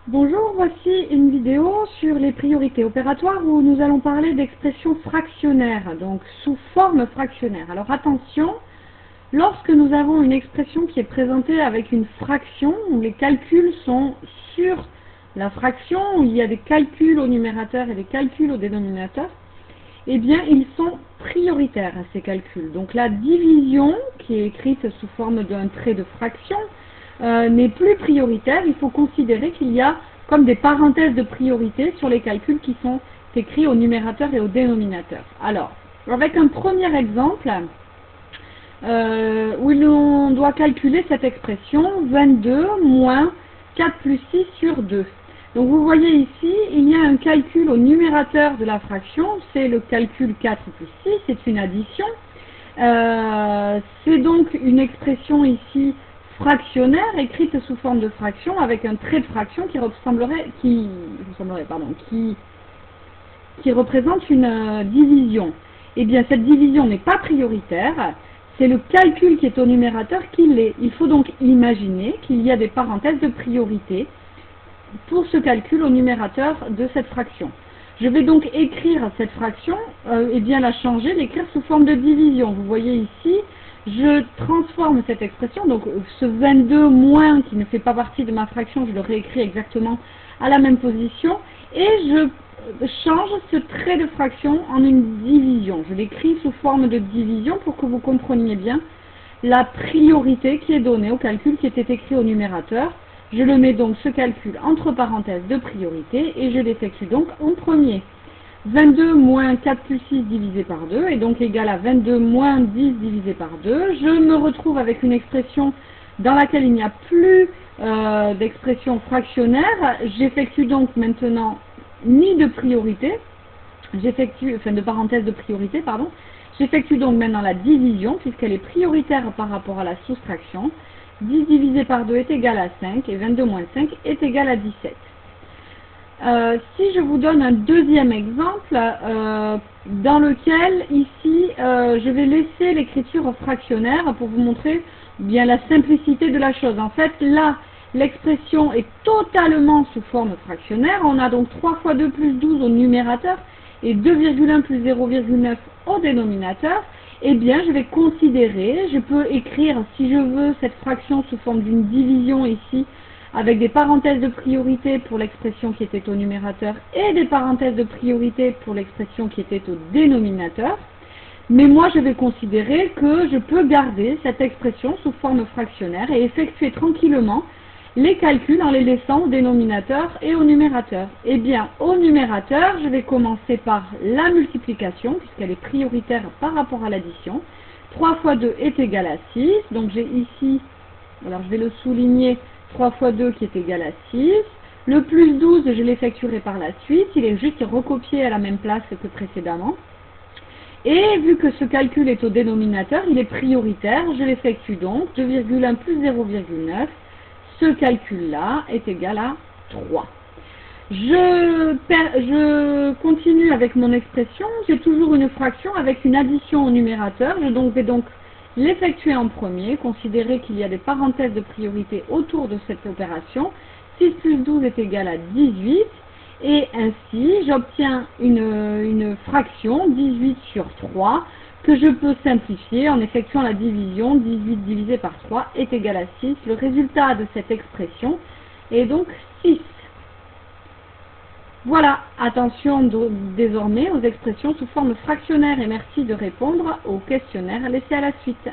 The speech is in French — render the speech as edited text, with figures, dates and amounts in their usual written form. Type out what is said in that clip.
Bonjour, voici une vidéo sur les priorités opératoires où nous allons parler d'expressions fractionnaires, donc sous forme fractionnaire. Alors attention, lorsque nous avons une expression qui est présentée avec une fraction, où les calculs sont sur la fraction, où il y a des calculs au numérateur et des calculs au dénominateur, eh bien ils sont prioritaires ces calculs. Donc la division, qui est écrite sous forme d'un trait de fraction, n'est plus prioritaire. Il faut considérer qu'il y a comme des parenthèses de priorité sur les calculs qui sont écrits au numérateur et au dénominateur. Alors, avec un premier exemple, où l'on doit calculer cette expression 22 moins 4 plus 6 sur 2. Donc vous voyez ici, il y a un calcul au numérateur de la fraction, c'est le calcul 4 plus 6, c'est une addition. C'est donc une expression ici fractionnaire écrite sous forme de fraction avec un trait de fraction qui représente une division. Eh bien cette division n'est pas prioritaire, c'est le calcul qui est au numérateur qui l'est. Il faut donc imaginer qu'il y a des parenthèses de priorité pour ce calcul au numérateur de cette fraction. Je vais donc écrire cette fraction, et bien la changer, l'écrire sous forme de division. Vous voyez ici, je transforme cette expression, donc ce 22 moins qui ne fait pas partie de ma fraction, je le réécris exactement à la même position, et je change ce trait de fraction en une division. Je l'écris sous forme de division pour que vous compreniez bien la priorité qui est donnée au calcul qui était écrit au numérateur. Je le mets donc ce calcul entre parenthèses de priorité et je l'effectue donc en premier. 22 moins 4 plus 6 divisé par 2 est donc égal à 22 moins 10 divisé par 2. Je me retrouve avec une expression dans laquelle il n'y a plus d'expression fractionnaire. J'effectue donc maintenant ni de priorité, de parenthèse de priorité, pardon. J'effectue donc maintenant la division puisqu'elle est prioritaire par rapport à la soustraction. 10 divisé par 2 est égal à 5 et 22 moins 5 est égal à 17. Si je vous donne un deuxième exemple dans lequel ici je vais laisser l'écriture fractionnaire pour vous montrer bien la simplicité de la chose. En fait là l'expression est totalement sous forme fractionnaire. On a donc 3 fois 2 plus 12 au numérateur et 2,1 plus 0,9 au dénominateur. Eh bien, je vais considérer, je peux écrire, si je veux, cette fraction sous forme d'une division ici, avec des parenthèses de priorité pour l'expression qui était au numérateur et des parenthèses de priorité pour l'expression qui était au dénominateur. Mais moi, je vais considérer que je peux garder cette expression sous forme fractionnaire et effectuer tranquillement les calculs en les laissant au dénominateur et au numérateur. Eh bien, au numérateur, je vais commencer par la multiplication, puisqu'elle est prioritaire par rapport à l'addition. 3 fois 2 est égal à 6, donc j'ai ici, alors je vais le souligner, 3 fois 2 qui est égal à 6. Le plus 12, je l'effectuerai par la suite, il est juste recopié à la même place que précédemment. Et vu que ce calcul est au dénominateur, il est prioritaire, je l'effectue donc, 2,1 plus 0,9. Ce calcul-là est égal à 3. Je continue avec mon expression. J'ai toujours une fraction avec une addition au numérateur. Je vais donc l'effectuer en premier. Considérer qu'il y a des parenthèses de priorité autour de cette opération. 6 plus 12 est égal à 18. Et ainsi, j'obtiens une fraction, 18 sur 3, que je peux simplifier en effectuant la division. 18 divisé par 3 est égal à 6. Le résultat de cette expression est donc 6. Voilà, attention désormais aux expressions sous forme fractionnaire et merci de répondre au questionnaire laissé à la suite.